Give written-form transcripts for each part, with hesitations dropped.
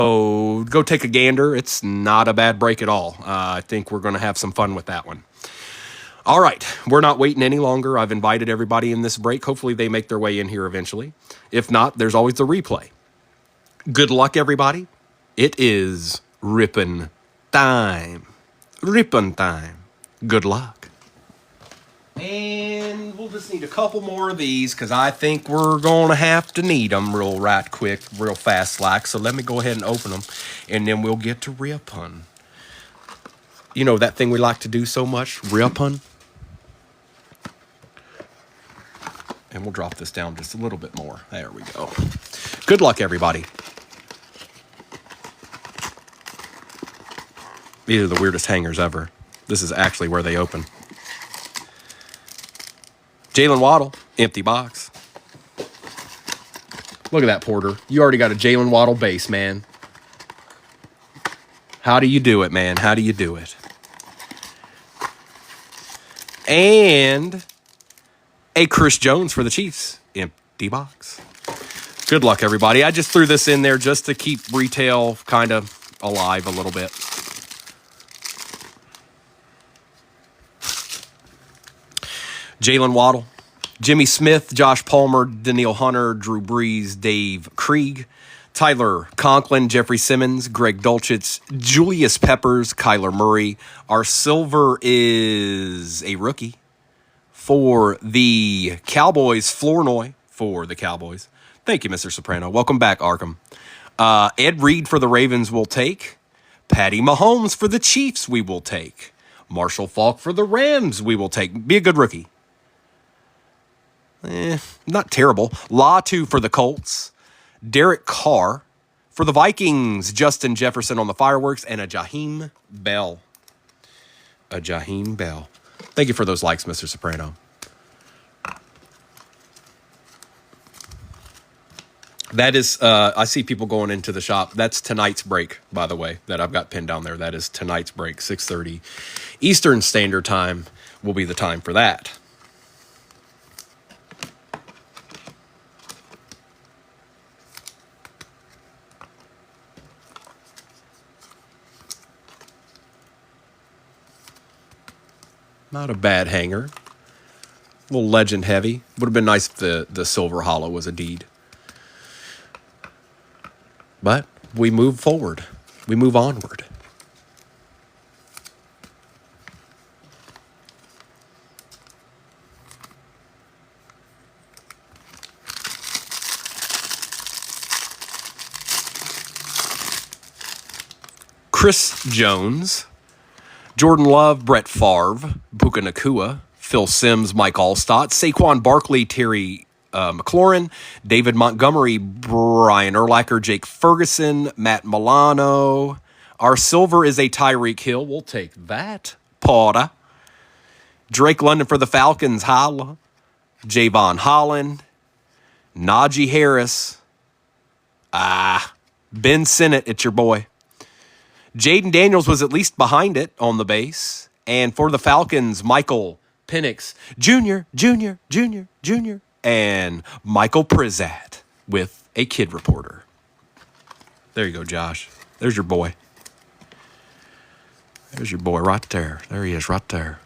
So go take a gander. It's not a bad break at all. I think we're going to have some fun with that one. All right, we're not waiting any longer. I've invited everybody in this break. Hopefully they make their way in here eventually. If not, there's always the replay. Good luck, everybody. It is rippin' time. Rippin' time. Good luck. And we'll just need a couple more of these because I think we're going to have to need them real fast like. So let me go ahead and open them and then we'll get to rippin'. You know that thing we like to do so much, rippin'. And we'll drop this down just a little bit more. There we go. Good luck, everybody. These are the weirdest hangers ever. This is actually where they open. Jalen Waddle, empty box. Look at that, Porter. You already got a Jalen Waddle base, man. How do you do it, man? How do you do it? And a Chris Jones for the Chiefs. Empty box. Good luck, everybody. I just threw this in there just to keep retail kind of alive a little bit. Jalen Waddle, Jimmy Smith, Josh Palmer, Daniil Hunter, Drew Brees, Dave Krieg, Tyler Conklin, Jeffrey Simmons, Greg Dulcich, Julius Peppers, Kyler Murray. Our silver is a rookie. For the Cowboys, Flournoy for the Cowboys. Thank you, Mr. Soprano. Welcome back, Arkham. Ed Reed for the Ravens will take. Patty Mahomes for the Chiefs we will take. Marshall Faulk for the Rams we will take. Be a good rookie. Not terrible. Latu for the Colts. Derek Carr for the Vikings. Justin Jefferson on the fireworks. And a Jaheim Bell. A Jaheim Bell. Thank you for those likes, Mr. Soprano. That is, I see people going into the shop. That's tonight's break, by the way, that I've got pinned down there. That is tonight's break, 6:30 Eastern Standard Time will be the time for that. Not a bad hanger. A little legend heavy. Would have been nice if the silver hollow was a deed. But we move forward. We move onward. Chris Jones. Jordan Love, Brett Favre, Puka Nacua, Phil Simms, Mike Allstott, Saquon Barkley, Terry McLaurin, David Montgomery, Brian Urlacher, Jake Ferguson, Matt Milano. Our silver is a Tyreek Hill. We'll take that. Porter. Drake London for the Falcons. Holla. Javon Holland. Najee Harris. Ben Sinnott, it's your boy. Jaden Daniels was at least behind it on the base. And for the Falcons, Michael Penix Jr., and Michael Prizat with a kid reporter. There you go, Josh. There's your boy. There's your boy right there. There he is right there.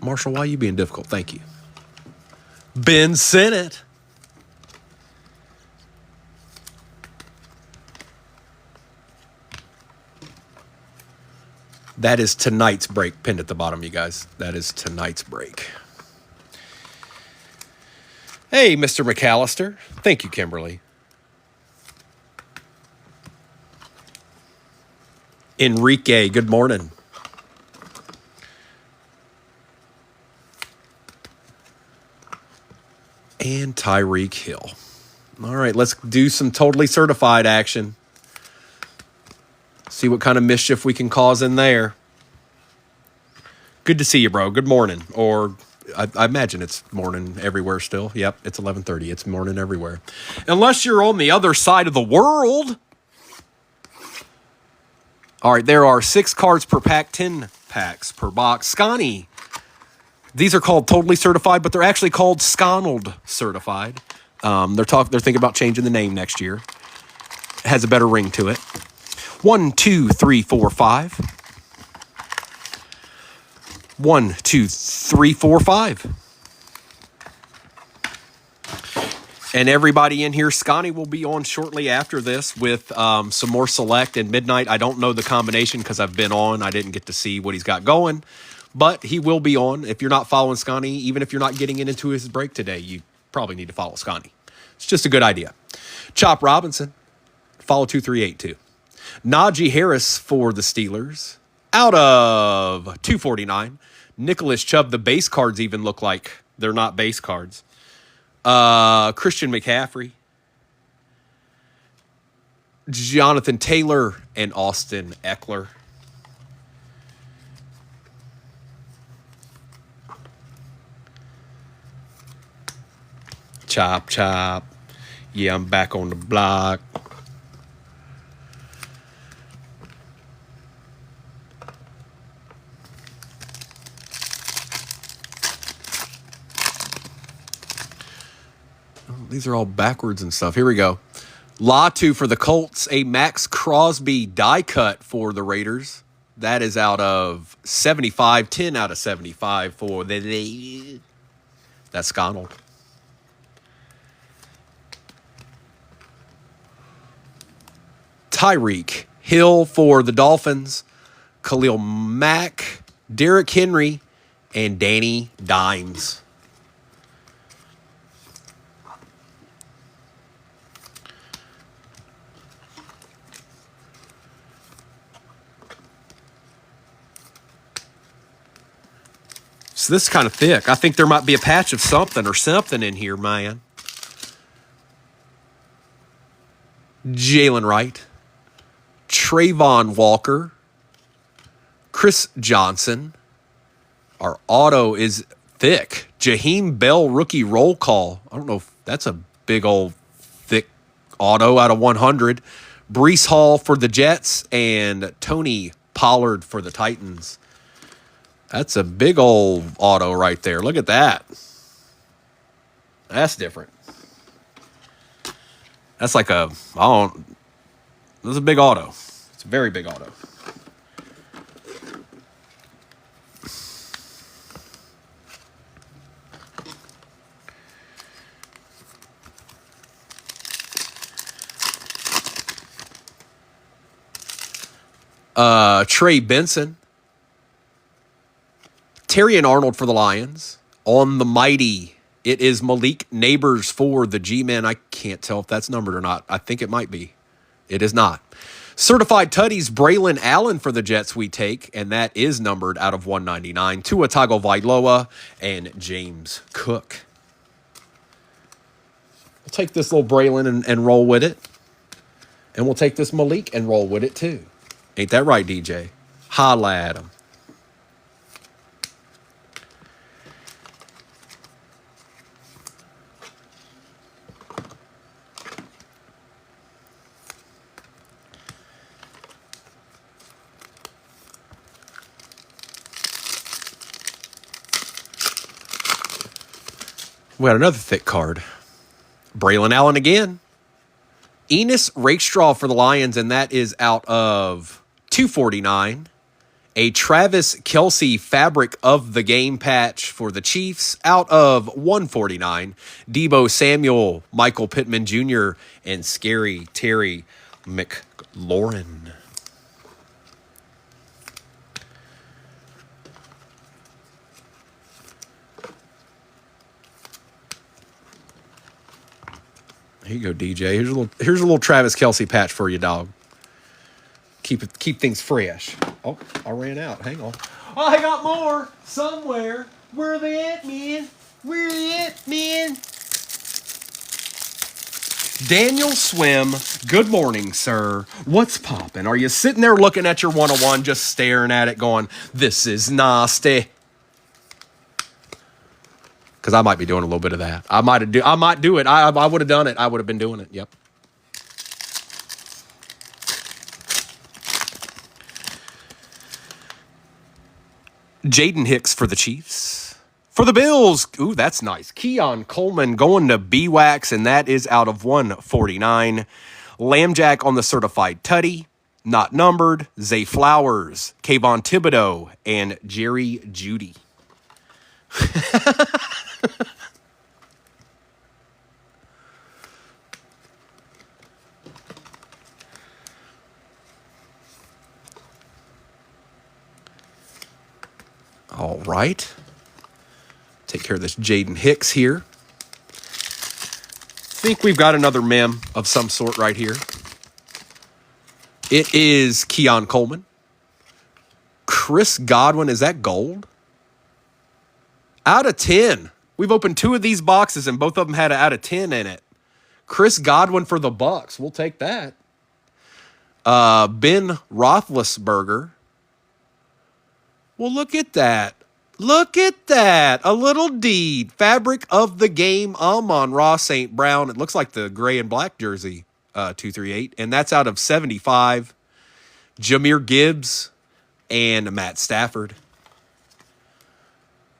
Marshall, why are you being difficult? Thank you. Ben Sinnott. That is tonight's break pinned at the bottom, you guys. That is tonight's break. Hey, Mr. McAllister. Thank you, Kimberly. Enrique, good morning. And Tyreek Hill. All right, let's do some totally certified action. See what kind of mischief we can cause in there. Good to see you, bro. Good morning. Or I imagine it's morning everywhere still. Yep, it's 11:30. It's morning everywhere. Unless you're on the other side of the world. All right, there are 6 cards per pack, 10 packs per box. Scotty. These are called totally certified, but they're actually called Sconald certified. They're thinking about changing the name next year. It has a better ring to it. 1, 2, 3, 4, 5. 1, 2, 3, 4, 5. And everybody in here, Scotty will be on shortly after this with some more select and midnight. I don't know the combination because I've been on. I didn't get to see what he's got going. But he will be on. If you're not following Scotty, even if you're not getting into his break today, you probably need to follow Scotty. It's just a good idea. Chop Robinson, follow 2382. Najee Harris for the Steelers, out of 249. Nicholas Chubb, the base cards even look like they're not base cards. Christian McCaffrey, Jonathan Taylor, and Austin Eckler. Chop, chop. Yeah, I'm back on the block. Oh, these are all backwards and stuff. Here we go. Latu for the Colts. A Max Crosby die cut for the Raiders. That is out of 75. 10 out of 75 for the... That's Sconald. Tyreek Hill for the Dolphins, Khalil Mack, Derrick Henry, and Danny Dimes. So this is kind of thick. I think there might be a patch of something in here, man. Jalen Wright. Trayvon Walker, Chris Johnson. Our auto is thick. Jaheim Bell rookie roll call. I don't know if that's a big old thick auto out of 100. Breece Hall for the Jets and Tony Pollard for the Titans. That's a big old auto right there. Look at that. That's different. That's like a, this is a big auto. It's a very big auto. Trey Benson. Terry and Arnold for the Lions. On the mighty, it is Malik Neighbors for the G-Men. I can't tell if that's numbered or not. I think it might be. It is not. Certified Tutties, Braylon Allen for the Jets we take, and that is numbered out of 199. Tua Tagovailoa and James Cook. We'll take this little Braylon and roll with it. And we'll take this Malik and roll with it too. Ain't that right, DJ? Holla at him. We got another thick card. Braylon Allen again. Enos Rakestraw for the Lions, and that is out of 249. A Travis Kelce Fabric of the Game patch for the Chiefs, out of 149. Debo Samuel, Michael Pittman Jr., and Scary Terry McLaurin. Here you go, DJ. Here's a little Travis Kelce patch for you, dog. Keep things fresh. Oh, I ran out. Hang on. Oh, I got more somewhere. Where are they at, man? Where are they at, man? Daniel Swim, good morning, sir. What's poppin'? Are you sitting there looking at your 101, just staring at it, going, "This is nasty"? Because I might be doing a little bit of that. I might do it. I would have done it. I would have been doing it. Yep. Jaden Hicks for the Chiefs. For the Bills, ooh, that's nice. Keon Coleman going to B-Wax, and that is out of 149. Lambjack on the certified tutty, not numbered. Zay Flowers, Kayvon Thibodeau, and Jerry Jeudy. All right. Take care of this Jaden Hicks here. Think we've got another mem of some sort right here. It is Keon Coleman. Chris Godwin, is that gold? Out of 10. We've opened 2 of these boxes and both of them had an out of 10 in it. Chris Godwin for the Bucks. We'll take that. Ben Roethlisberger. Well, look at that. Look at that. A little deed. Fabric of the game. Amon-Ra St. Brown. It looks like the gray and black jersey, 238. And that's out of 75. Jahmyr Gibbs and Matt Stafford.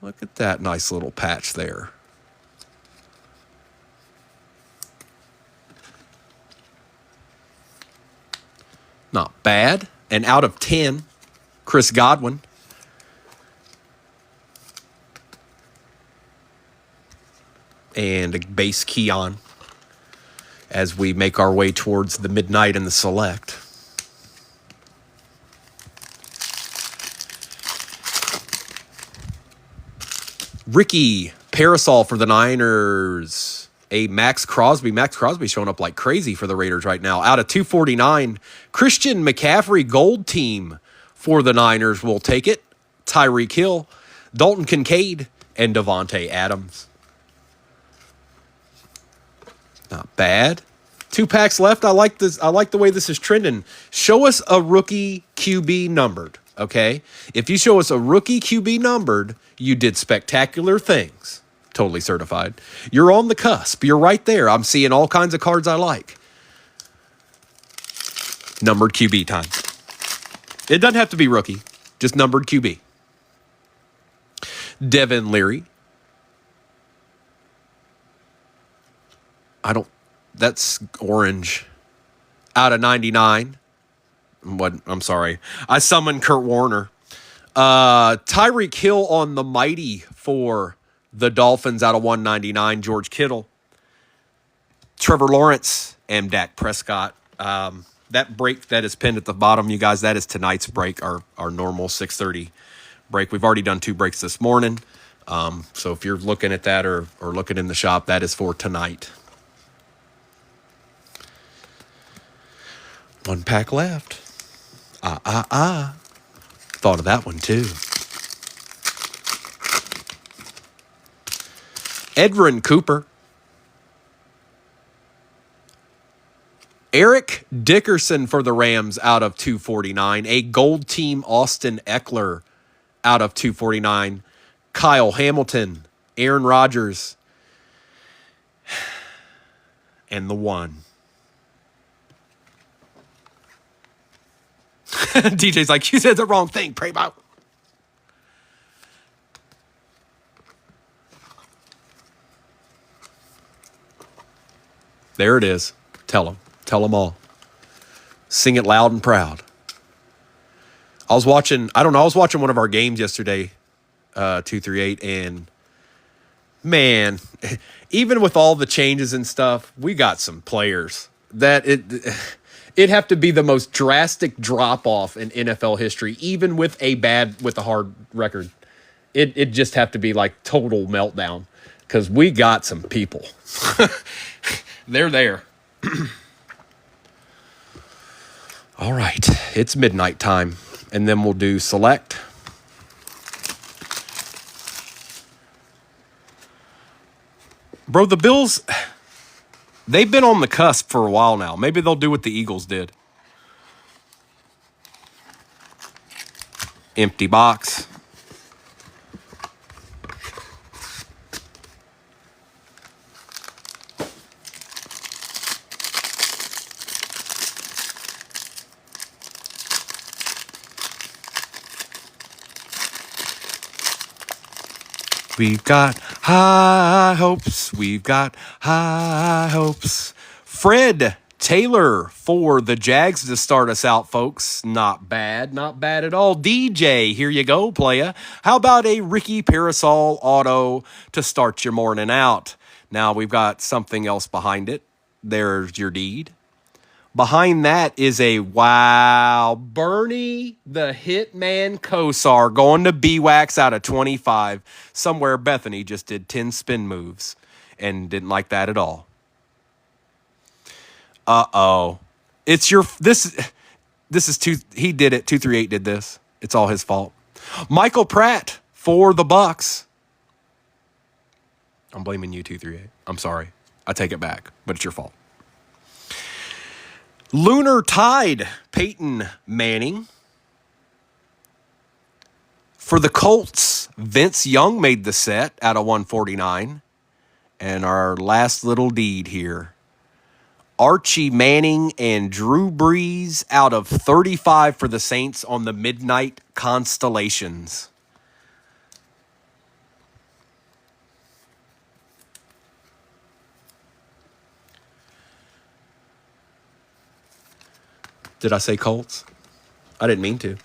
Look at that nice little patch there. Not bad. And out of 10, Chris Godwin. And a base Keon as we make our way towards the midnight and the select. Ricky Parasol for the Niners. A Max Crosby. Max Crosby showing up like crazy for the Raiders right now. Out of 249, Christian McCaffrey gold team for the Niners. Will take it. Tyreek Hill, Dalton Kincaid, and Devontae Adams. Not bad. 2 packs left. I like this. I like the way this is trending. Show us a rookie QB numbered, okay? If you show us a rookie QB numbered, you did spectacular things. Totally certified. You're on the cusp. You're right there. I'm seeing all kinds of cards I like. Numbered QB time. It doesn't have to be rookie. Just numbered QB. Devin Leary. That's orange. Out of 99. I'm sorry. I summoned Kurt Warner. Tyreek Hill on the mighty for the Dolphins out of 199. George Kittle. Trevor Lawrence and Dak Prescott. That break that is pinned at the bottom, you guys, that is tonight's break, our normal 6:30 break. We've already done 2 breaks this morning. So if you're looking at that or looking in the shop, that is for tonight. 1 pack left. Thought of that one too. Edrin Cooper. Eric Dickerson for the Rams out of 249. A gold team Austin Eckler out of 249. Kyle Hamilton, Aaron Rodgers, and the 1. DJ's like, you said the wrong thing, Prabo. There it is. Tell them. Tell them all. Sing it loud and proud. I was watching one of our games yesterday, 238, and man, even with all the changes and stuff, we got some players that it'd have to be the most drastic drop-off in NFL history, even with a hard record. It'd just have to be like total meltdown because we got some people. They're there. All right, it's midnight time, and then we'll do select. Bro, the Bills, they've been on the cusp for a while now. Maybe they'll do what the Eagles did. Empty box. We've got high hopes. We've got high hopes. Fred Taylor for the Jags to start us out, folks. Not bad. Not bad at all. DJ, here you go, playa. How about a Ricky Parasol auto to start your morning out? Now we've got something else behind it. There's your deed. Behind that is a wow, Bernie the Hitman Kosar going to B-Wax out of 25. Somewhere Bethany just did 10 spin moves and didn't like that at all. Uh-oh. It's your this is two he did it. 238 did this. It's all his fault. Michael Pratt for the Bucks. I'm blaming you, 238. I'm sorry. I take it back, but it's your fault. Lunar Tide, Peyton Manning. For the Colts, Vince Young made the set out of 149. And our last little deed here. Archie Manning and Drew Brees out of 35 for the Saints on the Midnight Constellations. Did I say Colts? I didn't mean to.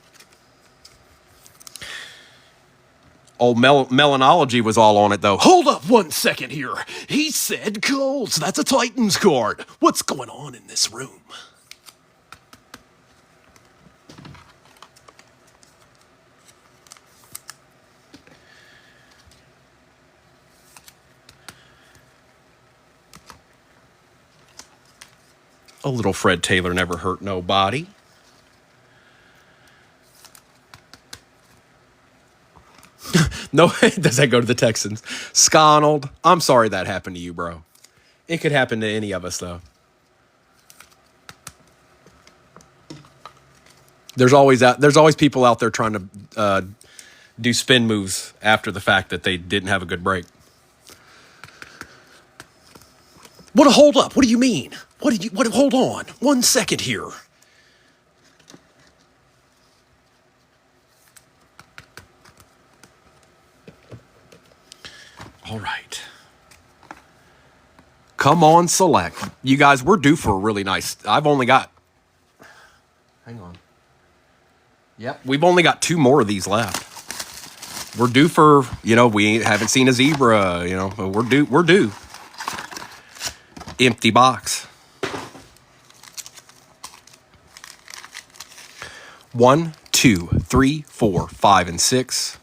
Old Melanology was all on it, though. Hold up 1 second here. He said Colts. That's a Titans card. What's going on in this room? A little Fred Taylor never hurt nobody. No, does that go to the Texans? Sconald, I'm sorry that happened to you, bro. It could happen to any of us, though. There's always people out there trying to do spin moves after the fact that they didn't have a good break. What a hold up? What do you mean? Hold on 1 second here. All right. Come on, select. You guys, we're due for a really nice... I've only got... Hang on. Yep, we've only got 2 more of these left. We're due for, we haven't seen a zebra, we're due. Empty box. 1, 2, 3, 4, 5, and 6.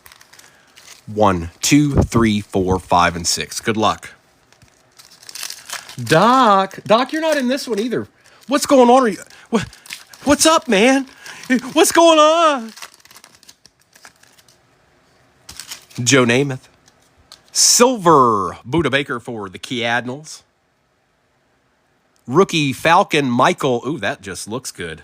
1, 2, 3, 4, 5, and 6. Good luck. Doc, you're not in this one either. What's going on? What's up, man? What's going on? Joe Namath. Silver Buda Baker for the Cardinals. Rookie Falcon Michael. Ooh, that just looks good.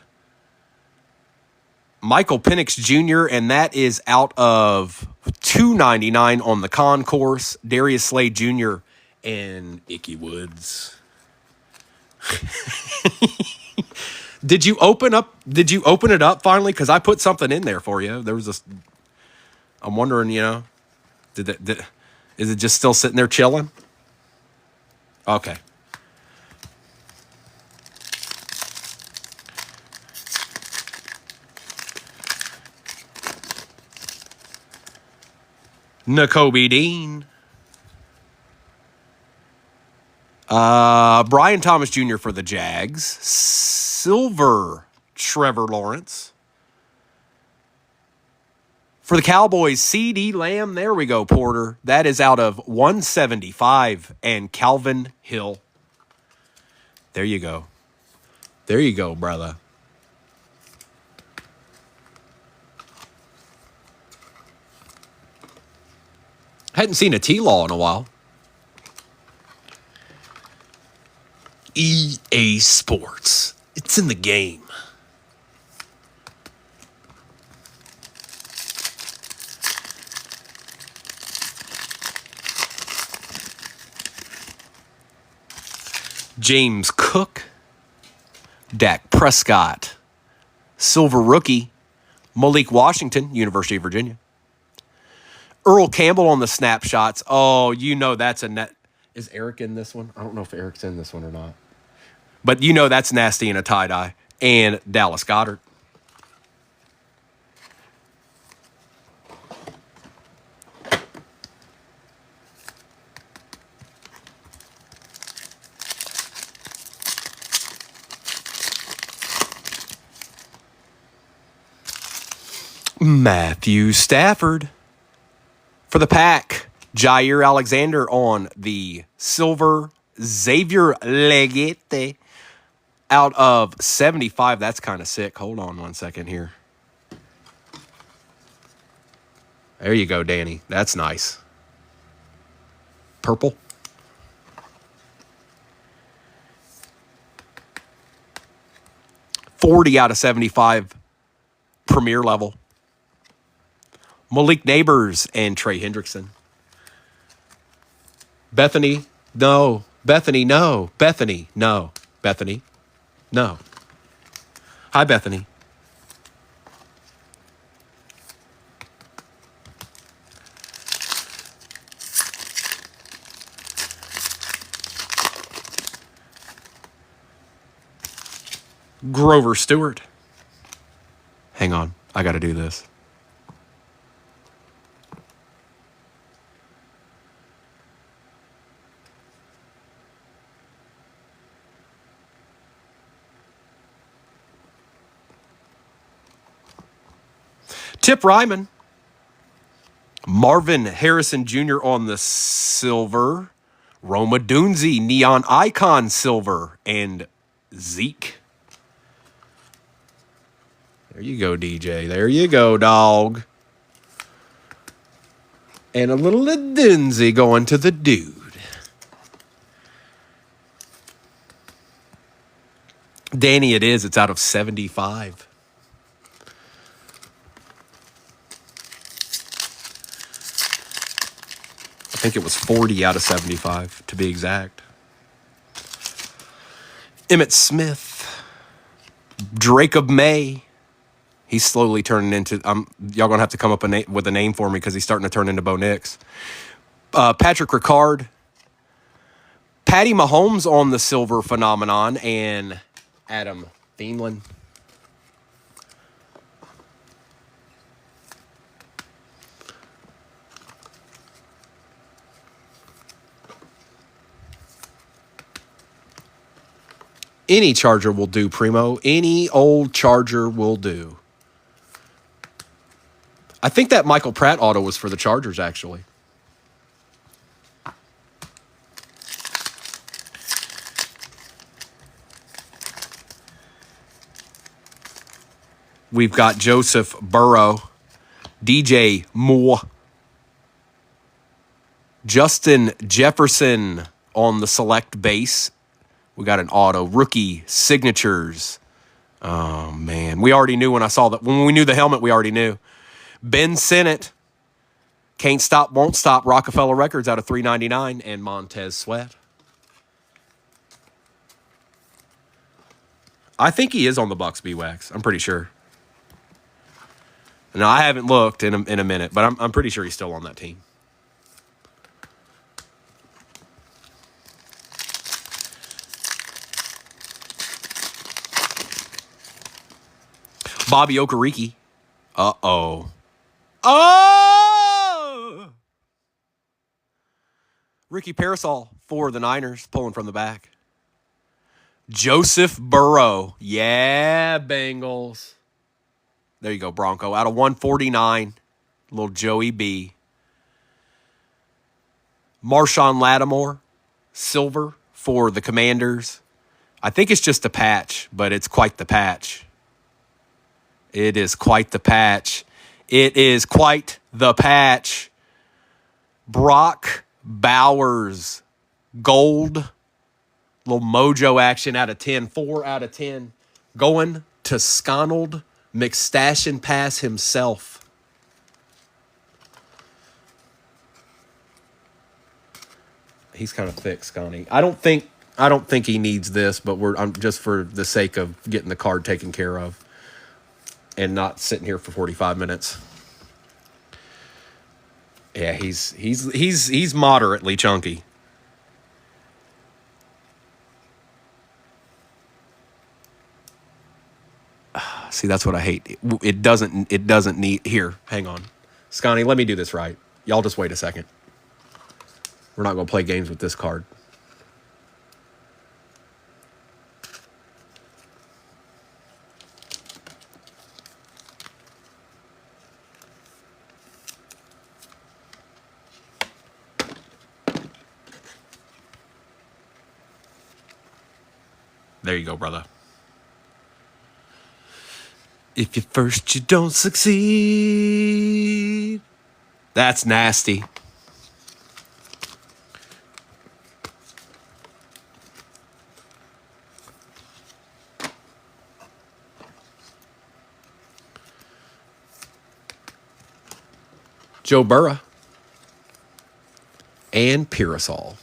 Michael Penix Jr., and that is out of $2.99 on the concourse. Darius Slade Jr. and Icky Woods. Did you open it up finally? Because I put something in there for you. There was this. I'm wondering, is it just still sitting there chilling? Okay. Nakobe Dean. Brian Thomas Jr. for the Jags. Silver Trevor Lawrence. For the Cowboys, C.D. Lamb. There we go, Porter. That is out of 175. And Calvin Hill. There you go. There you go, brother. Hadn't seen a T-Law in a while. EA Sports. It's in the game. James Cook. Dak Prescott. Silver Rookie. Malik Washington, University of Virginia. Earl Campbell on the snapshots. Oh, you know that's a net. Is Eric in this one? I don't know if Eric's in this one or not. But you know that's nasty in a tie-dye. And Dallas Goedert. Matthew Stafford. For the pack, Jair Alexander on the silver. Xavier Legette out of 75. That's kind of sick. Hold on one second here. There you go, Danny. That's nice. Purple. $40 out of 75. Premier level. Malik Neighbors and Trey Hendrickson. Bethany, no. Bethany, no. Bethany, no. Bethany, no. Hi, Bethany. Grover Stewart. Hang on. I got to do this. Tip Ryman. Marvin Harrison Jr. on the silver. Roma Dunze, Neon Icon silver. And Zeke. There you go, DJ. There you go, dog. And a little Dunze going to the dude. Danny, it is. It's out of 75. I think it was 40 out of 75, to be exact. Emmitt Smith. Jacob May. He's slowly turning into... y'all going to have to come up with a name for me because he's starting to turn into Bo Nix. Patrick Ricard. Patty Mahomes on the silver phenomenon. And Adam Thielen. Any Charger will do, Primo. Any old Charger will do. I think that Michael Pratt auto was for the Chargers, actually. We've got Joseph Burrow, DJ Moore, Justin Jefferson on the select base. We got an auto. Rookie signatures. Oh, man. We already knew when I saw that. When we knew the helmet, we already knew. Ben Sinnott. Can't Stop, Won't Stop. Rockefeller Records out of 399. And Montez Sweat. I think he is on the Bucks B-Wax. I'm pretty sure. Now, I haven't looked in a minute, but I'm pretty sure he's still on that team. Bobby Okereke. Uh-oh. Oh! Ricky Parasol for the Niners, pulling from the back. Joseph Burrow. Yeah, Bengals. There you go, Bronco. Out of 149, little Joey B. Marshawn Lattimore, silver for the Commanders. I think it's just a patch, but it's quite the patch. It is quite the patch. It is quite the patch. Brock Bowers, gold. Little mojo action out of 10. 4 out of 10. Going to Sconald McStashin Pass himself. He's kind of thick, Scotty. I don't think he needs this, but I'm just for the sake of getting the card taken care of. And not sitting here for 45 minutes. Yeah, he's moderately chunky. See, that's what I hate. It doesn't need here. Hang on. Scotty, let me do this right. Y'all just wait a second. We're not going to play games with this card. There you go, brother. If you first you don't succeed. That's nasty. Joe Burrow and Pirasol.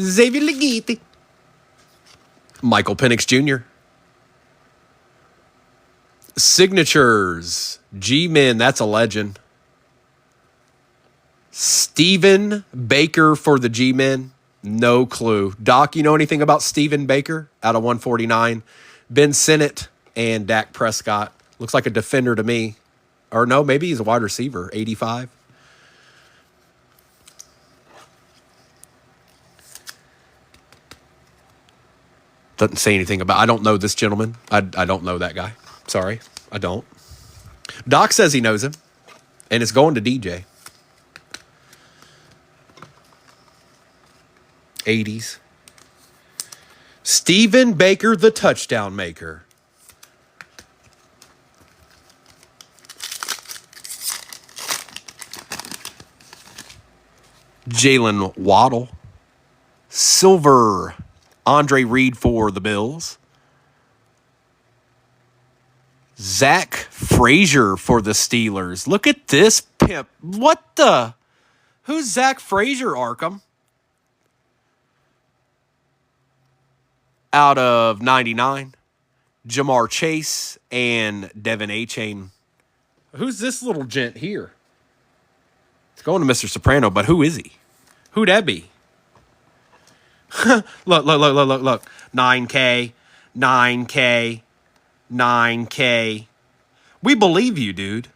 Xavier Leggetti. Michael Penix Jr. Signatures. G-Men, that's a legend. Stephen Baker for the G-Men. No clue. Doc, you know anything about Stephen Baker out of 149? Ben Sinnott and Dak Prescott. Looks like a defender to me. Or no, maybe he's a wide receiver. 85. Doesn't say anything about. I don't know this gentleman. I don't know that guy. Sorry, I don't. Doc says he knows him, and it's going to DJ. 80s. Stephen Baker, the touchdown maker. Jalen Waddle. Silver. Andre Reed for the Bills. Zach Frazier for the Steelers. Look at this pimp. What the? Who's Zach Frazier, Arkham? Out of 99. Jamar Chase and Devin A-Chain. Who's this little gent here? It's going to Mr. Soprano, but who is he? Who'd that be? Look. 9K, 9K, 9K. We believe you, dude.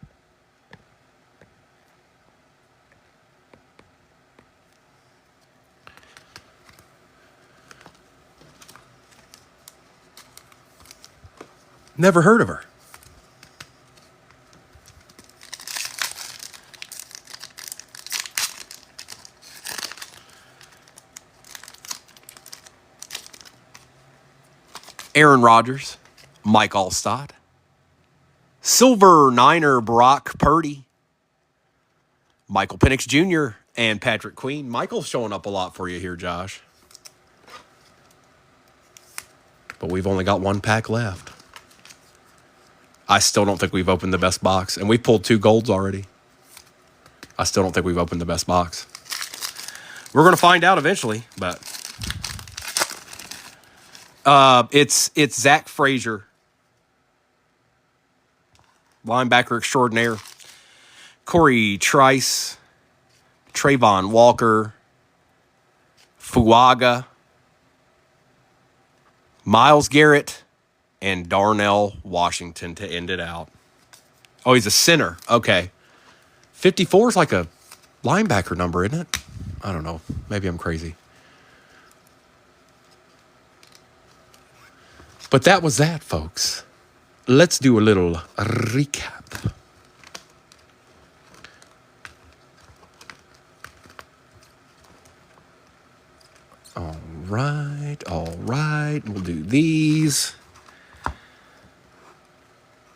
Never heard of her. Aaron Rodgers, Mike Allstott, Silver Niner Brock Purdy, Michael Penix Jr., and Patrick Queen. Michael's showing up a lot for you here, Josh. But we've only got one pack left. I still don't think we've opened the best box. And we've pulled 2 golds already. I still don't think we've opened the best box. We're going to find out eventually, but... It's Zach Frazier, linebacker extraordinaire. Corey Trice, Trayvon Walker, Fuaga, Myles Garrett, and Darnell Washington to end it out. Oh, he's a center. Okay. 54 is like a linebacker number, isn't it? I don't know. Maybe I'm crazy. But that was that, folks. Let's do a little recap. All right. We'll do these.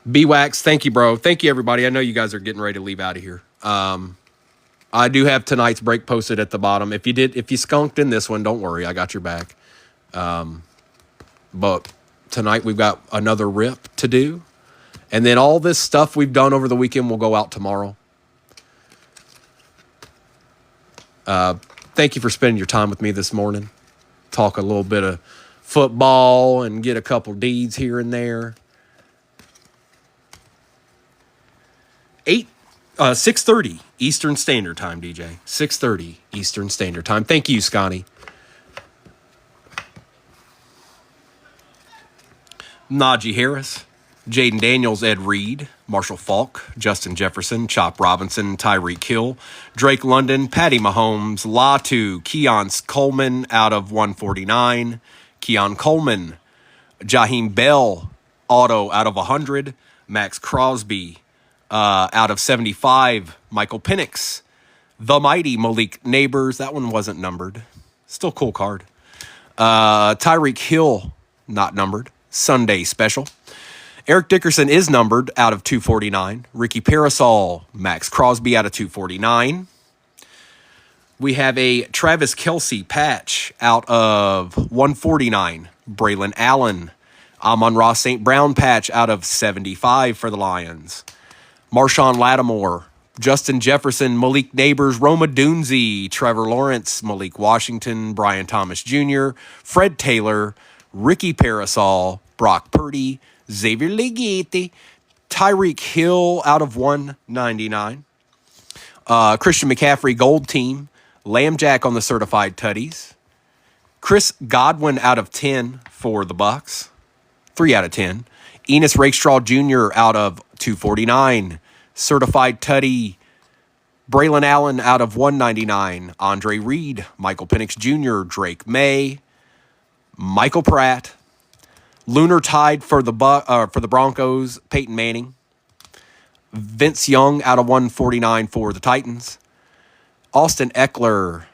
B-Wax, thank you, bro. Thank you, everybody. I know you guys are getting ready to leave out of here. I do have tonight's break posted at the bottom. If you skunked in this one, don't worry. I got your back. But tonight we've got another rip to do. And then all this stuff we've done over the weekend will go out tomorrow. Thank you for spending your time with me this morning. Talk a little bit of football and get a couple deeds here and there. 6:30 Eastern Standard Time, DJ. 6:30 Eastern Standard Time. Thank you, Scotty. Najee Harris, Jaden Daniels, Ed Reed, Marshall Falk, Justin Jefferson, Chop Robinson, Tyreek Hill, Drake London, Patty Mahomes, Latu, Keon Coleman out of 149, Keon Coleman, Jaheim Bell, auto out of 100, Max Crosby out of 75, Michael Penix, the mighty Malik Neighbors, that one wasn't numbered, still cool card, Tyreek Hill, not numbered, Sunday special. Eric Dickerson is numbered out of 249. Ricky Parasol, Max Crosby out of 249. We have a Travis Kelce patch out of 149. Braylon Allen. Amon-Ra St. Brown patch out of 75 for the Lions. Marshawn Lattimore. Justin Jefferson, Malik Neighbors, Roma Dunze, Trevor Lawrence, Malik Washington, Brian Thomas Jr., Fred Taylor, Ricky Parasol, Brock Purdy, Xavier Legette, Tyreek Hill out of 199. Christian McCaffrey Gold Team, Lambjack on the certified tutties. Chris Godwin out of 10 for the Bucks. 3 out of 10. Enos Rakestraw Jr. out of 249. Certified tutty. Braylon Allen out of 199. Andre Reed, Michael Penix Jr., Drake May, Michael Pratt, Lunar Tide for the Broncos, Peyton Manning, Vince Young out of 149 for the Titans, Austin Eckler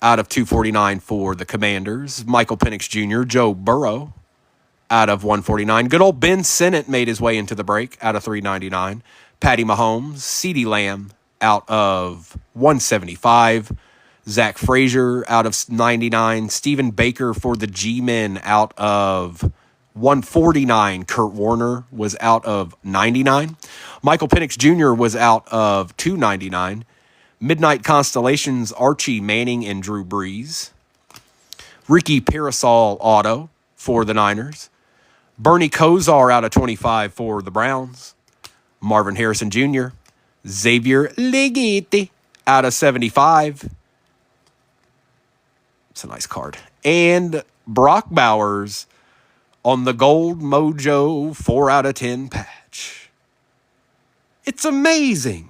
out of 249 for the Commanders, Michael Penix Jr., Joe Burrow out of 149. Good old Ben Sinnott made his way into the break out of 399. Patty Mahomes, CeeDee Lamb out of 175. Zach Frazier out of 99. Stephen Baker for the G-Men out of 149. Kurt Warner was out of 99. Michael Penix Jr. was out of 299. Midnight Constellations, Archie Manning and Drew Brees. Ricky Parasol auto for the Niners. Bernie Kosar out of 25 for the Browns. Marvin Harrison Jr. Xavier Legette out of 75. It's a nice card. And Brock Bowers on the Gold Mojo 4 out of 10 patch. It's amazing.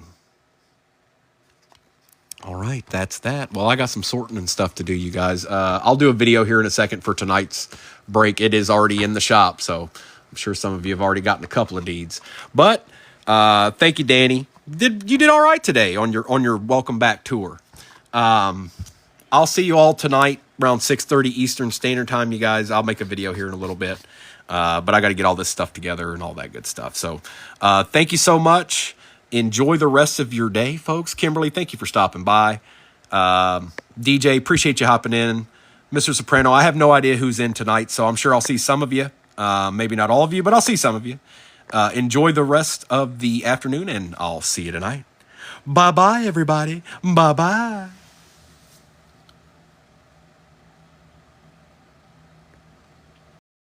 All right, that's that. Well, I got some sorting and stuff to do, you guys. I'll do a video here in a second for tonight's break. It is already in the shop, so I'm sure some of you have already gotten a couple of deeds. But thank you, Danny. You did all right today on your welcome back tour. I'll see you all tonight around 6:30 Eastern Standard Time, you guys. I'll make a video here in a little bit, but I got to get all this stuff together and all that good stuff. So thank you so much. Enjoy the rest of your day, folks. Kimberly, thank you for stopping by. DJ, appreciate you hopping in. Mr. Soprano, I have no idea who's in tonight, so I'm sure I'll see some of you. Maybe not all of you, but I'll see some of you. Enjoy the rest of the afternoon, and I'll see you tonight. Bye-bye, everybody. Bye-bye.